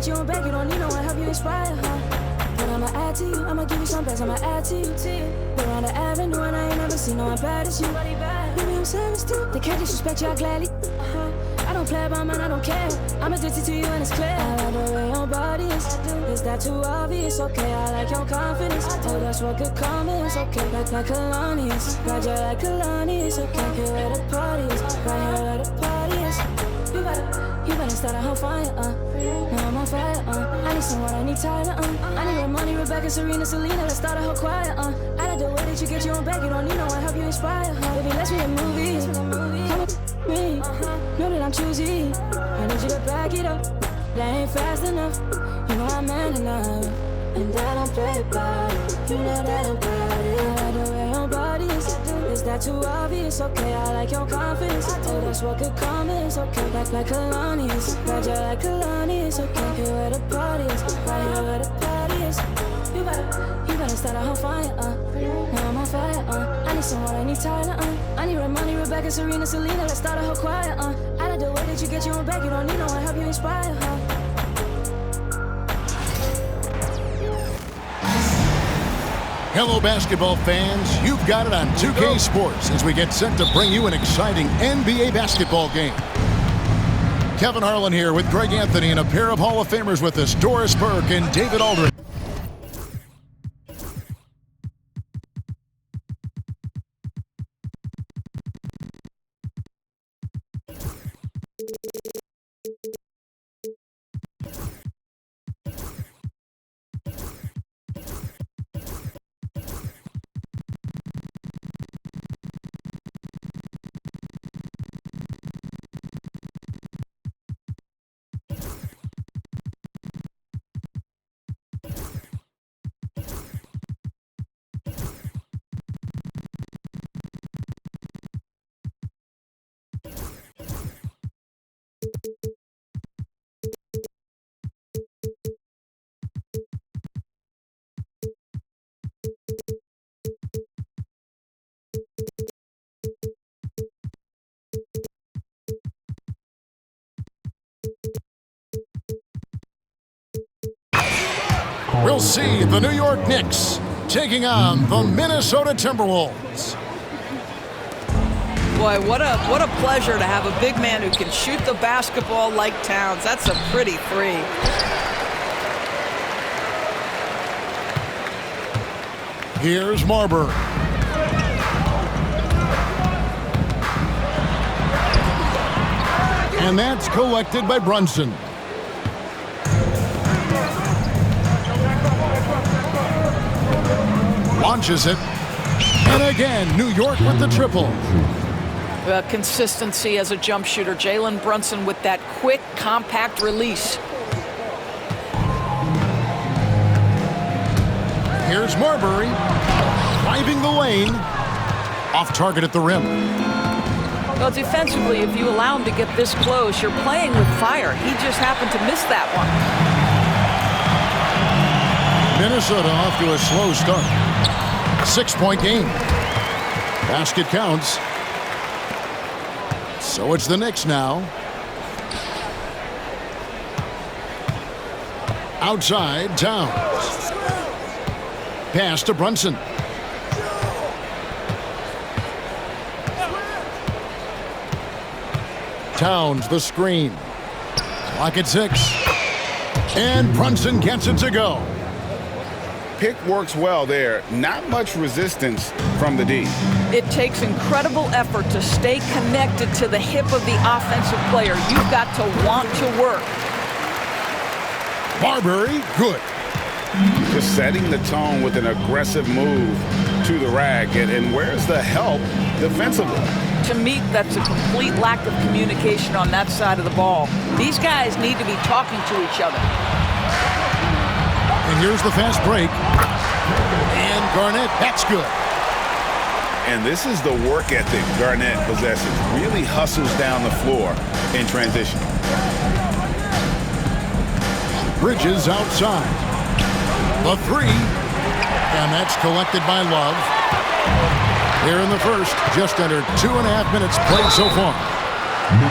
get you on back, you don't need no one help you inspire, huh? But I'ma add to you, I'ma give you some best, I'ma add to you. Go around the avenue and I ain't never seen no one bad as you. Maybe I'm savage too, they can't disrespect you, I gladly. I don't play about mine, I don't care. I'm addicted to you and it's clear. I like the way your body is. Is that too obvious? Okay, I like your confidence. Oh, that's what good comments. Okay, like Kalani's. Ride you like Kalani's. Okay, here where the party is. Right here where the party is. You better start a whole fire, Now I'm on fire, I need someone, I need Tyler, I need Ramoni, Rebecca, Serena, Selena. Let's start a whole choir, I like the way that you get you on back. You don't need no one help you inspire, Baby, let's be a movie. Come with me, know that I'm choosy. I need you to back it up. That ain't fast enough. You know I'm man enough, and I don't play about it. You know that I'm about it. I like the way your body is. Is that too obvious? Okay, I like your confidence. Oh, that's what good comments. Okay, like Kalani's. Ride you like Kalani's. Okay, here where the party is. Right here where the party is. You better start a whole fire, Now I'm on fire, I need someone, I need Tyler, I need Ramoni, Rebecca, Serena, Selena. Let's start a whole choir, I like the way that you get you on back. You don't need no one help you inspire, Hello, basketball fans. You've got it on 2K Sports as we get set to bring you an exciting NBA basketball game. Kevin Harlan here with Greg Anthony and a pair of Hall of Famers with us, Doris Burke and David Aldridge. We'll see the New York Knicks taking on the Minnesota Timberwolves. Boy, what a pleasure to have a big man who can shoot the basketball like Towns. That's a pretty three. Here's Marbury. And that's collected by Brunson. Launches it. And again, New York with the triple. Consistency as a jump shooter. Jalen Brunson with that quick, compact release. Here's Marbury. Driving the lane. Off target at the rim. Well, defensively, if you allow him to get this close, you're playing with fire. He just happened to miss that one. Minnesota off to a slow start. 6-point game. Basket counts. So it's the Knicks now. Outside, Towns. Pass to Brunson. Towns, the screen. Clock at 6. And Brunson gets it to go. Pick works well there. Not much resistance from the D. It takes incredible effort to stay connected to the hip of the offensive player. You've got to want to work. Marbury, good. Just setting the tone with an aggressive move to the rack. And where's the help defensively? To me, that's a complete lack of communication on that side of the ball. These guys need to be talking to each other. And here's the fast break. And Garnett, that's good. And this is the work ethic Garnett possesses. Really hustles down the floor in transition. Bridges outside. The three. And that's collected by Love. Here in the first, just under 2.5 minutes played so far.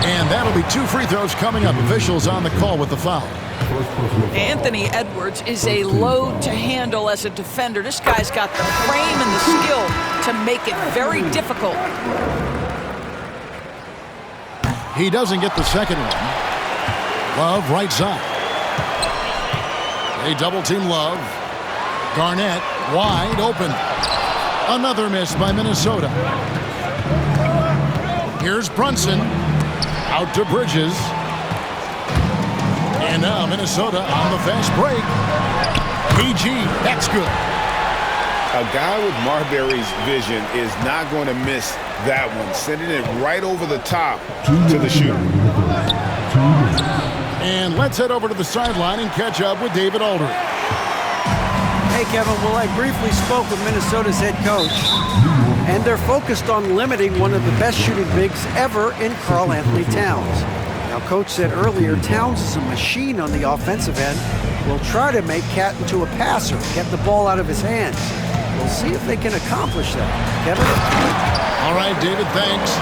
And that'll be 2 free throws coming up. Officials on the call with the foul. Anthony Edwards is a load to handle as a defender. This guy's got the frame and the skill to make it very difficult. He doesn't get the second one. Love right side. They double team Love. Garnett wide open. Another miss by Minnesota. Here's Brunson. Out to Bridges. And now Minnesota on the fast break. PG, that's good. A guy with Marbury's vision is not going to miss that one. Sending it right over the top to the shooter. And let's head over to the sideline and catch up with David Aldridge. Hey, Kevin. Well, I briefly spoke with Minnesota's head coach, and they're focused on limiting one of the best shooting bigs ever in Karl Anthony Towns. Now, Coach said earlier, Towns is a machine on the offensive end. We'll try to make Cat into a passer, get the ball out of his hands. We'll see if they can accomplish that. Kevin? All right, David, thanks.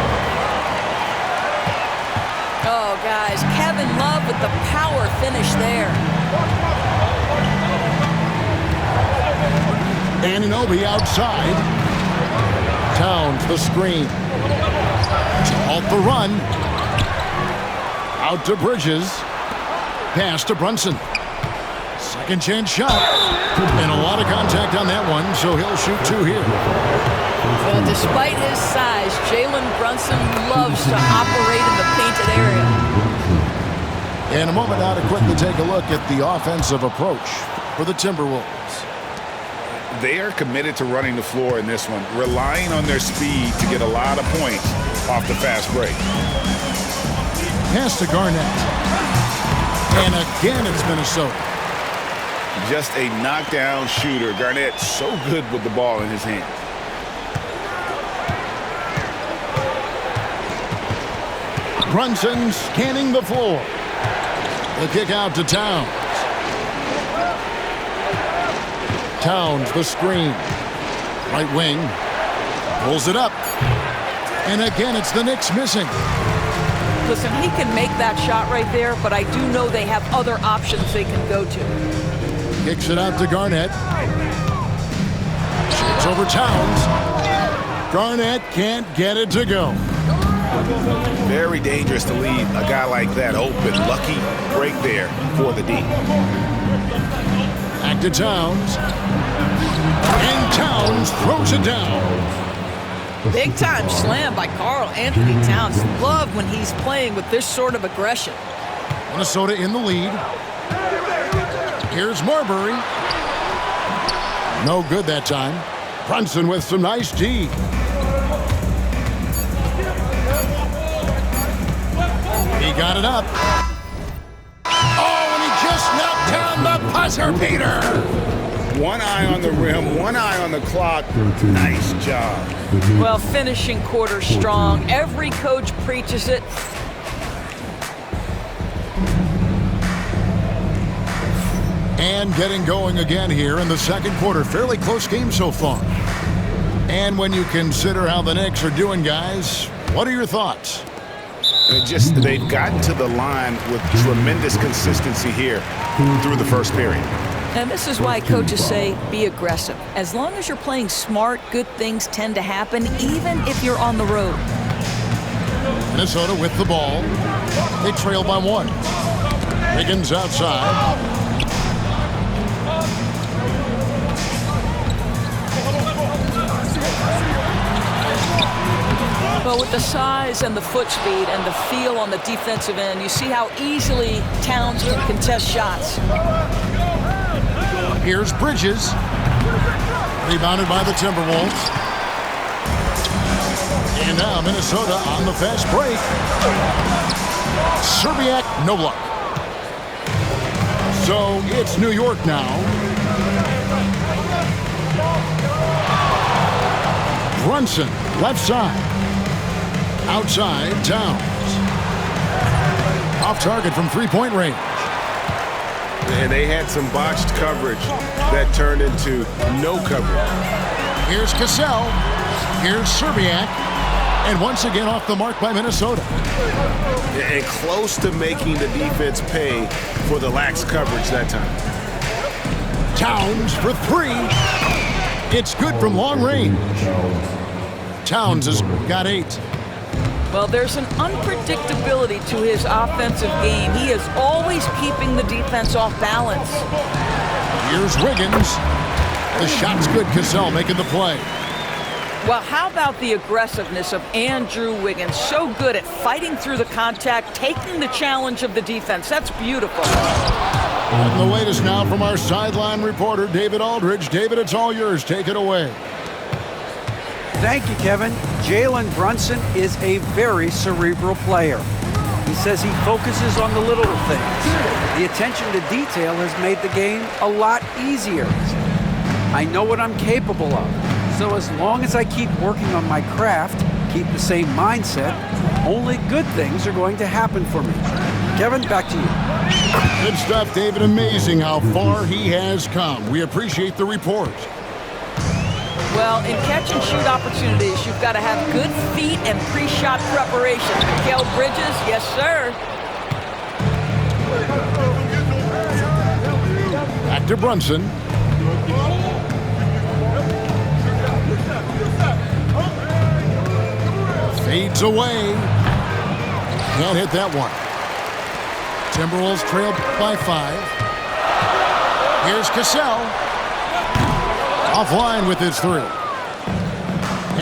Oh, guys, Kevin Love with the power finish there. Anunoby outside. Towns the screen. Off the run. Out to Bridges. Pass to Brunson. Second chance shot. And a lot of contact on that one, so he'll shoot 2 here. Well, despite his size, Jalen Brunson loves to operate in the painted area. In a moment now to quickly take a look at the offensive approach for the Timberwolves. They are committed to running the floor in this one, relying on their speed to get a lot of points off the fast break. Pass to Garnett. And again, it's Minnesota. Just a knockdown shooter. Garnett so good with the ball in his hand. Brunson scanning the floor. The kick out to Towns. Towns the screen. Right wing. Pulls it up. And again, it's the Knicks missing. Listen, he can make that shot right there, but I do know they have other options they can go to. Kicks it out to Garnett. Shoots over Towns. Garnett can't get it to go. Very dangerous to leave a guy like that open. Lucky break there for the D. Back to Towns. And Towns throws it down. Big time slam by Karl Anthony Towns. Love when he's playing with this sort of aggression. Minnesota in the lead. Here's Marbury. No good that time. Brunson with some nice D. He got it up. Oh, and he just knocked down the buzzer beater. One eye on the rim, one eye on the clock. Nice job. Well, finishing quarter strong. Every coach preaches it. And getting going again here in the second quarter. Fairly close game so far. And when you consider how the Knicks are doing, guys, what are your thoughts? They've gotten to the line with tremendous consistency here through the first period. And this is why coaches say be aggressive. As long as you're playing smart, good things tend to happen, even if you're on the road. Minnesota with the ball. They trail by 1. Higgins outside. But with the size and the foot speed and the feel on the defensive end, you see how easily Towns can contest shots. Here's Bridges. Rebounded by the Timberwolves. And now Minnesota on the fast break. Serbiak, no luck. So it's New York now. Brunson, left side. Outside, Towns. Off target from three-point range. And they had some botched coverage that turned into no coverage. Here's Cassell. Here's Serbiak. And once again off the mark by Minnesota. And close to making the defense pay for the lax coverage that time. Towns for 3. It's good from long range. Towns has got 8. Well, there's an unpredictability to his offensive game. He is always keeping the defense off balance. Here's Wiggins. The shot's good. Cassell making the play. Well, how about the aggressiveness of Andrew Wiggins? So good at fighting through the contact, taking the challenge of the defense. That's beautiful. And the latest now from our sideline reporter, David Aldridge. David, it's all yours. Take it away. Thank you, Kevin. Jalen Brunson is a very cerebral player. He says he focuses on the little things. The attention to detail has made the game a lot easier. I know what I'm capable of. So as long as I keep working on my craft, keep the same mindset, only good things are going to happen for me. Kevin, back to you. Good stuff, David. Amazing how far he has come. We appreciate the report. Well, in catch-and-shoot opportunities, you've got to have good feet and pre-shot preparation. Mikal Bridges, yes, sir. Back to Brunson. Fades away. Can't hit that one. Timberwolves trail by 5. Here's Cassell. Offline with his 3.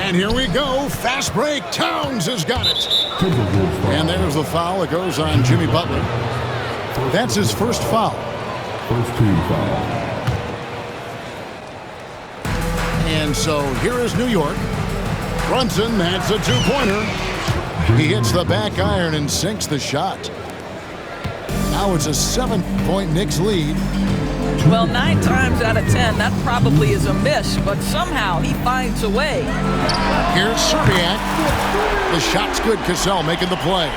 And here we go. Fast break. Towns has got it. And there's the foul. It goes on Jimmy Butler. That's his first foul. First team foul. And so here is New York. Brunson, that's a 2-pointer. He hits the back iron and sinks the shot. Now it's a 7-point Knicks lead. Well, 9 times out of 10, that probably is a miss, but somehow he finds a way. Here's Serbiak. The shot's good. Cassell making the play.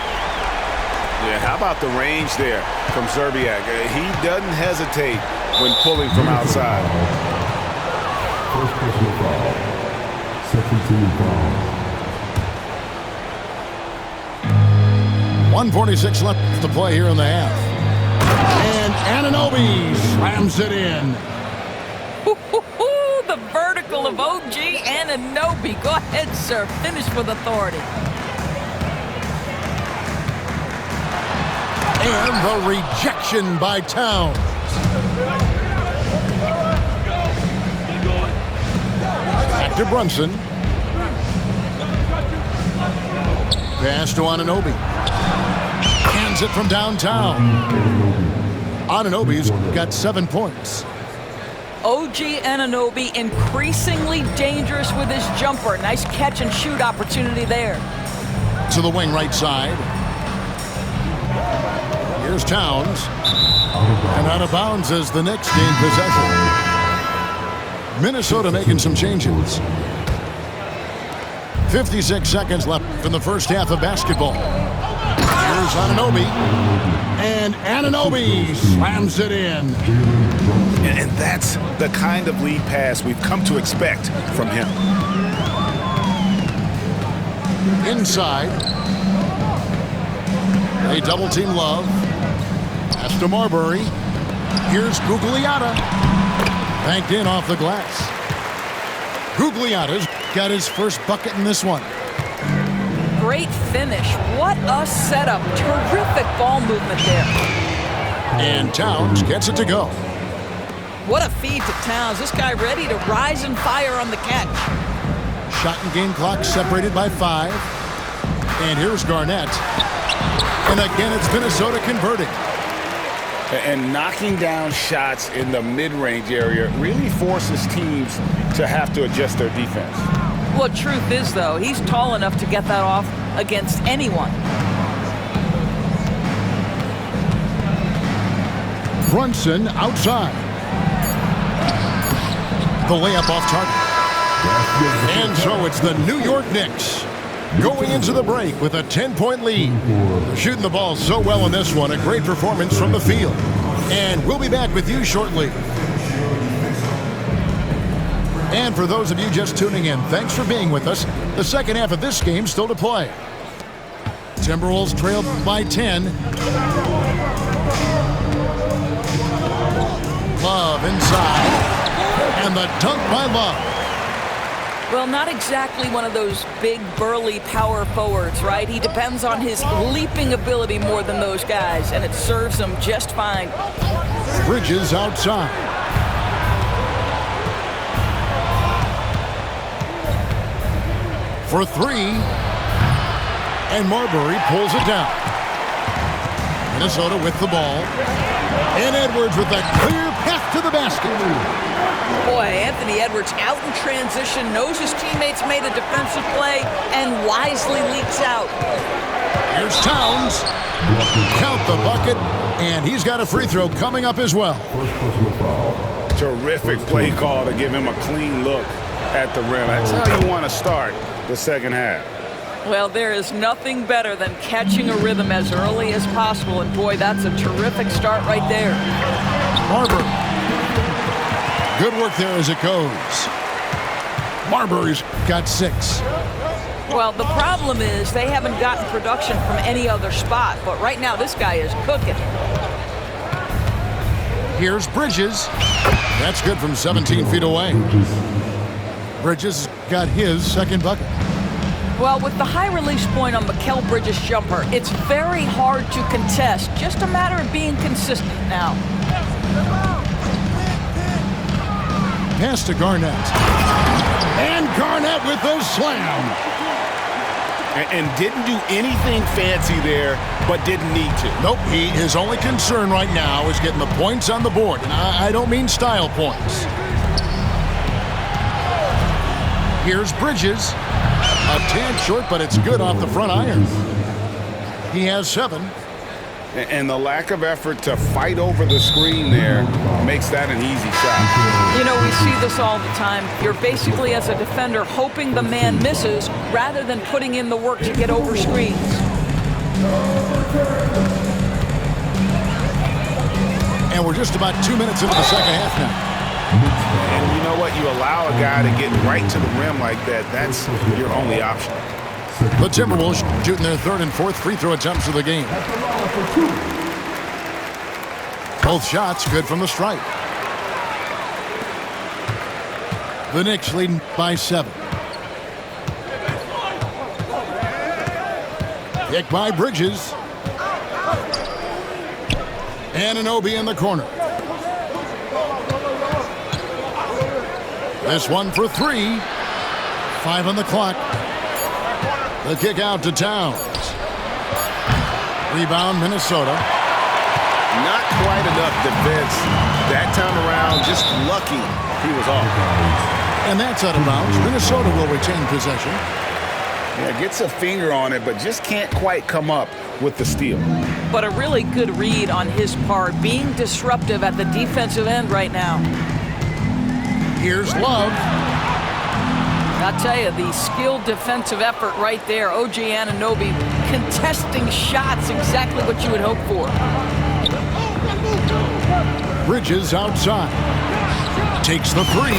Yeah, how about the range there from Serbiak? He doesn't hesitate when pulling from outside. First personal foul. Second team foul. 1:46 left to play here in the half. And Anunoby slams it in. The vertical of OG Anunoby. Go ahead, sir. Finish with authority. And the rejection by Towns. Back to Brunson. Pass to Anunoby. Hands it from downtown. Anunoby's got 7 points. OG Anunoby increasingly dangerous with his jumper. Nice catch and shoot opportunity there. To the wing right side. Here's Towns. And out of bounds as the Knicks gain possession. Minnesota making some changes. 56 seconds left in the first half of basketball. Here's Anunoby. And Anunoby slams it in. And that's the kind of lead pass we've come to expect from him. Inside. They double team Love. Pass to Marbury. Here's Gugliotta. Banked in off the glass. Gugliotta's got his first bucket in this one. Great finish. What a setup. Terrific ball movement there. And Towns gets it to go. What a feed to Towns. This guy ready to rise and fire on the catch. Shot and game clock separated by 5. And here's Garnett. And again, it's Minnesota converting. And knocking down shots in the mid-range area really forces teams to have to adjust their defense. Well, truth is, though, he's tall enough to get that off against anyone. Brunson outside. The layup off target. And so it's the New York Knicks going into the break with a 10-point lead. They're shooting the ball so well in this one. A great performance from the field. And we'll be back with you shortly. And for those of you just tuning in, thanks for being with us. The second half of this game still to play. Timberwolves trail by 10. Love inside. And the dunk by Love. Well, not exactly one of those big, burly power forwards, right? He depends on his leaping ability more than those guys, and it serves him just fine. Bridges outside. For three. And Marbury pulls it down. Minnesota with the ball. And Edwards with a clear path to the basket. Boy, Anthony Edwards out in transition, knows his teammates made a defensive play, and wisely leaks out. Here's Towns. Count the bucket, and he's got a free throw coming up as well. Terrific play call to give him a clean look at the rim. That's how you want to start the second half. Well, there is nothing better than catching a rhythm as early as possible, and boy, that's a terrific start right there. Marbury. Good work there as it goes. Marbury's got 6. Well, the problem is they haven't gotten production from any other spot, but right now this guy is cooking. Here's Bridges. That's good from 17 feet away. Bridges got his second bucket. Well, with the high release point on Mikal Bridges' jumper, it's very hard to contest. Just a matter of being consistent now. Pass to Garnett. And Garnett with the slam. And didn't do anything fancy there, but didn't need to. Nope, his only concern right now is getting the points on the board. And I don't mean style points. Here's Bridges. A tad short, but it's good off the front iron. He has 7. And the lack of effort to fight over the screen there makes that an easy shot. You know, we see this all the time. You're basically, as a defender, hoping the man misses rather than putting in the work to get over screens. And we're just about 2 minutes into the second half now. And you know what? You allow a guy to get right to the rim like that, that's your only option. The Timberwolves shooting their 3rd and 4th free throw attempts of the game. Both shots good from the stripe. The Knicks leading by 7. Pick by Bridges. Anunoby in the corner. This one for 3. 5 on the clock. The kick out to Towns. Rebound, Minnesota. Not quite enough defense that time around. Just lucky he was off. And that's out of bounds. Minnesota will retain possession. Yeah, gets a finger on it, but just can't quite come up with the steal. But a really good read on his part, being disruptive at the defensive end right now. Here's Love. I'll tell you, the skilled defensive effort right there. OG Anunoby contesting shots, exactly what you would hope for. Bridges outside. Takes the 3.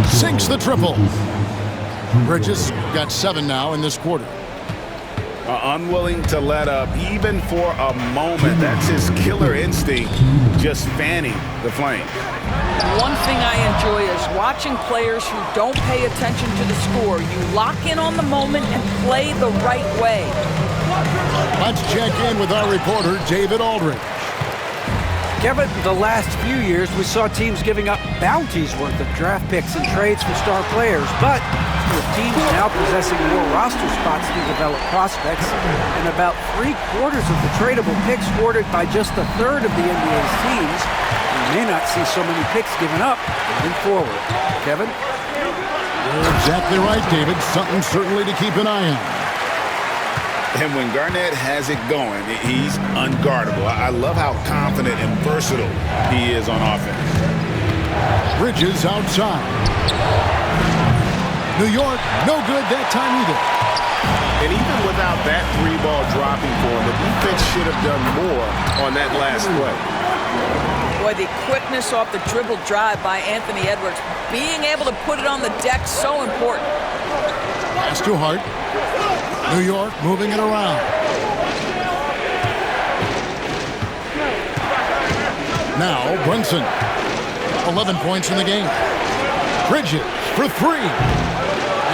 Sinks the triple. Bridges got 7 now in this quarter. Unwilling to let up even for a moment. That's his killer instinct, just fanning the flame. One thing I enjoy is watching players who don't pay attention to the score. You lock in on the moment and play the right way. Let's check in with our reporter, David Aldridge. Kevin, the last few years we saw teams giving up bounties worth of draft picks and trades for star players, but with teams now possessing more roster spots to develop prospects and about 3/4 of the tradable picks awarded by just a third of the NBA's teams, we may not see so many picks given up moving forward. Kevin? You're exactly right, David. Something certainly to keep an eye on. And when Garnett has it going, he's unguardable. I love how confident and versatile he is on offense. Bridges outside. New York, no good that time either. And even without that 3-ball dropping for him, the defense should have done more on that last play. Boy, the quickness off the dribble drive by Anthony Edwards. Being able to put it on the deck, so important. Pass to Hart. New York moving it around. Now Brunson. 11 points in the game. Bridges for three.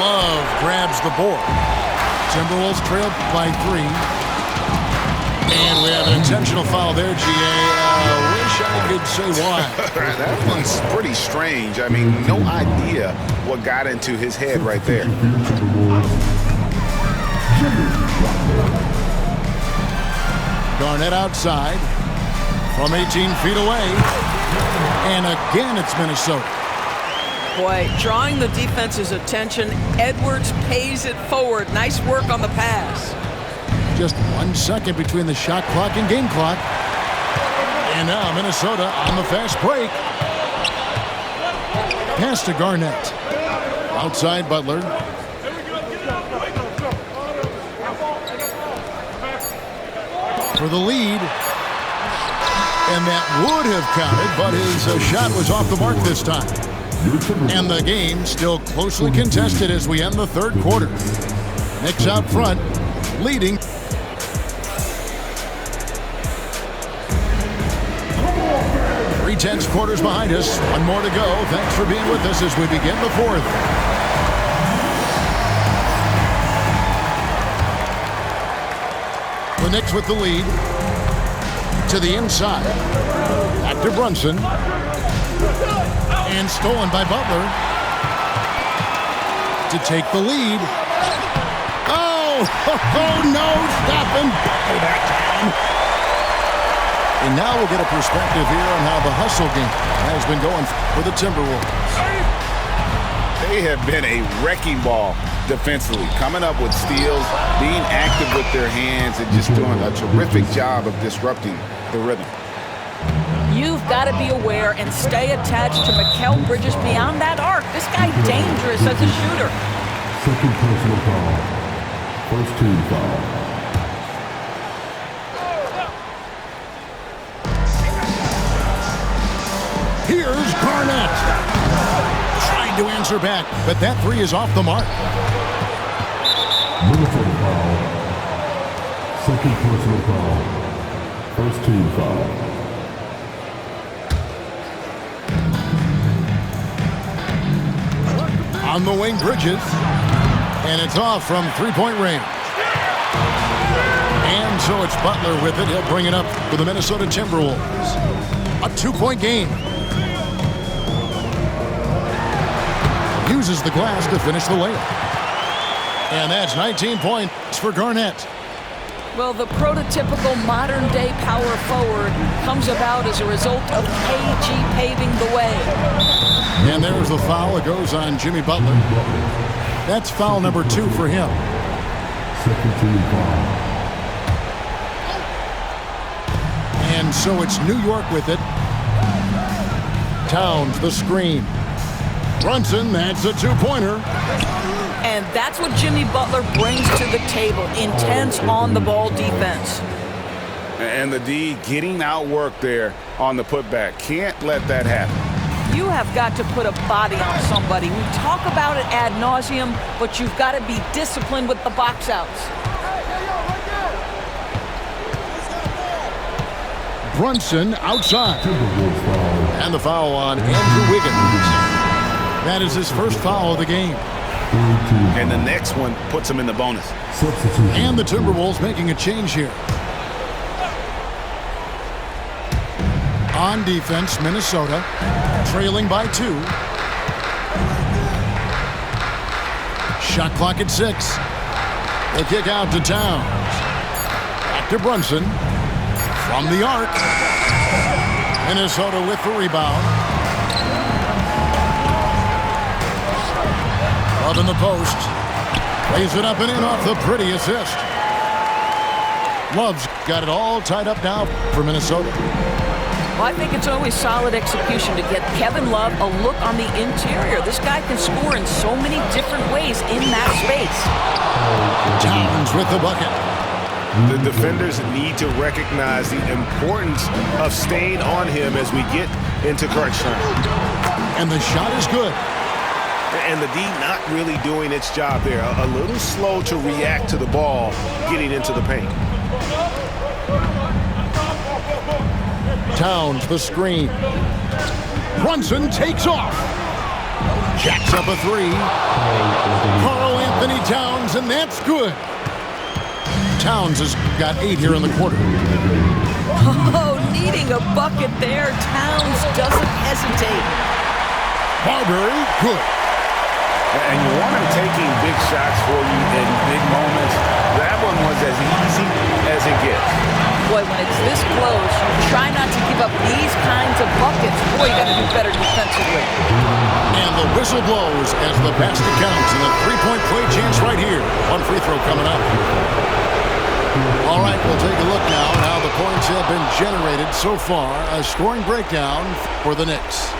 Love grabs the board. Timberwolves trailed by 3. And we have an intentional foul there, G.A. Wish I could say why. That one's pretty strange. I mean, no idea what got into his head right there. Garnett outside from 18 feet away. And again, it's Minnesota. Boy, drawing the defense's attention, Edwards pays it forward. Nice work on the pass. Just 1 second between the shot clock and game clock. And now Minnesota on the fast break. Pass to Garnett. Outside Butler. For the lead. And that would have counted, but his shot was off the mark this time. And the game still closely contested as we end the third quarter. Knicks out front, leading. 3/10 quarters behind us. One more to go. Thanks for being with us as we begin the fourth. The Knicks with the lead. To the inside. Back to Brunson. And stolen by Butler. To take the lead. Oh no, stopping Butler that time. And now we'll get a perspective here on how the hustle game has been going for the Timberwolves. They have been a wrecking ball defensively, coming up with steals, being active with their hands, and just doing a terrific job of disrupting the rhythm. You've got to be aware and stay attached to Mikal Bridges beyond that arc. This guy dangerous as a shooter. Second personal foul. First team foul. Here's Garnett. Trying to answer back, but that three is off the mark. Minnesota foul. Second personal foul. First team foul. On the wing, Bridges. And it's off from three-point range. And so it's Butler with it. He'll bring it up for the Minnesota Timberwolves. A 2-point game. Uses the glass to finish the layup. And that's 19 points for Garnett. Well, the prototypical modern-day power forward comes about as a result of KG paving the way. And there's the foul. It goes on Jimmy Butler. That's foul number 2 for him. Second team foul. And so it's New York with it. Towns, the screen. Brunson, that's a 2-pointer. And that's what Jimmy Butler brings to the table. Intense on-the-ball defense. And the D getting outworked there on the putback. Can't let that happen. You have got to put a body on somebody. We talk about it ad nauseum, but you've got to be disciplined with the box outs. Brunson outside. And the foul on Andrew Wiggins. That is his first foul of the game. And the next one puts him in the bonus. And the Timberwolves making a change here. On defense, Minnesota trailing by 2. Shot clock at 6. The kick out to Towns. Back to Brunson. From the arc. Minnesota with the rebound. Up in the post. Plays it up and in off the pretty assist. Love's got it all tied up now for Minnesota. Well, I think it's always solid execution to get Kevin Love a look on the interior. This guy can score in so many different ways in that space. Towns with the bucket. The defenders need to recognize the importance of staying on him as we get into crunch time. And the shot is good. And the D not really doing its job there. A little slow to react to the ball getting into the paint. Towns the screen. Brunson takes off. Jacks up a three. Karl Anthony Towns, and that's good. Towns has got 8 here in the quarter. Oh, needing a bucket there. Towns doesn't hesitate. Marbury, good. And you want him taking big shots for you in big moments. That one was as easy as it gets. Boy, when it's this close, you try not to give up these kinds of buckets. Boy, you got to do better defensively. And the whistle blows as the basket counts, and a three-point play chance right here. One free throw coming up. All right, we'll take a look now at how the points have been generated so far. A scoring breakdown for the Knicks.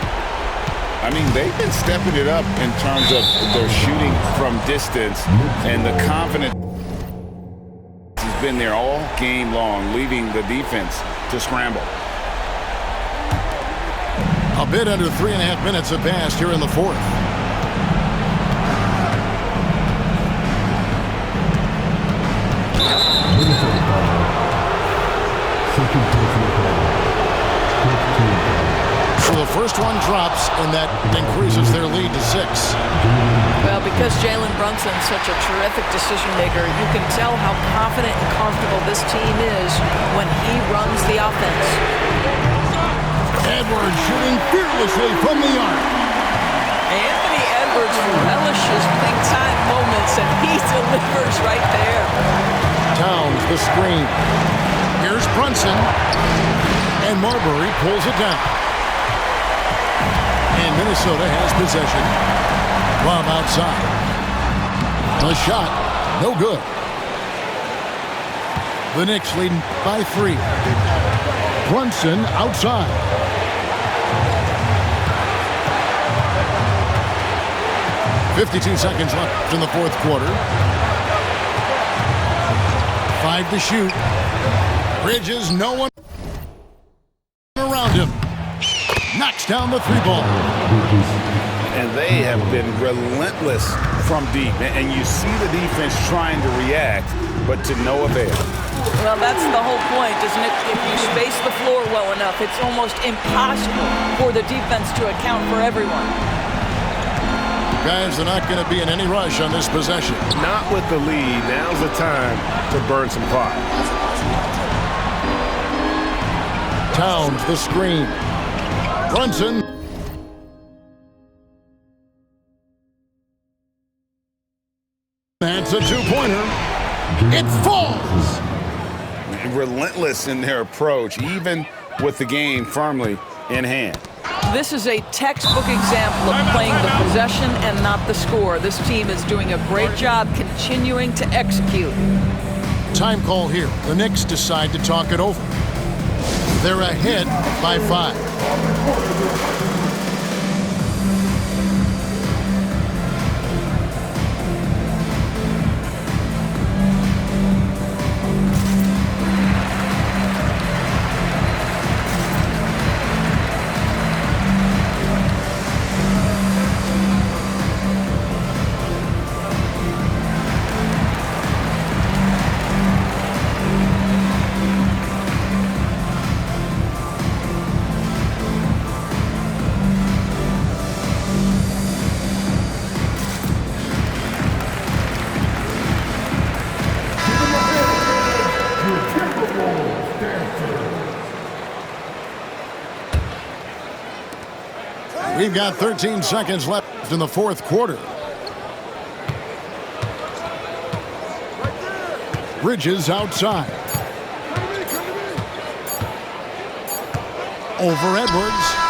I mean, they've been stepping it up in terms of their shooting from distance, and the confidence has been there all game long, leaving the defense to scramble. A bit under 3.5 minutes have passed here in the fourth. So the first one drops, and that increases their lead to 6. Well, because Jalen Brunson's such a terrific decision maker, you can tell how confident and comfortable this team is when he runs the offense. Edwards shooting fearlessly from the arc. Anthony Edwards relishes big-time moments, and he delivers right there. Towns the screen. Here's Brunson, and Marbury pulls it down. And Minnesota has possession. Lob outside. The shot, no good. The Knicks leading by 3. Brunson outside. .52 seconds left in the fourth quarter. 5 to shoot. Bridges, no one around him. Knocks down the 3-ball. And they have been relentless from deep. And you see the defense trying to react, but to no avail. Well, that's the whole point, isn't it? If you space the floor well enough, it's almost impossible for the defense to account for everyone. Guys, they're not going to be in any rush on this possession. Not with the lead. Now's the time to burn some clock. Towns the screen. Brunson. That's a 2-pointer. It falls. Relentless in their approach, even with the game firmly in hand. This is a textbook example of playing the possession and not the score. This team is doing a great job continuing to execute. Time call here. The Knicks decide to talk it over. They're ahead by 5. We've got 13 seconds left in the fourth quarter. Bridges outside. Over Edwards.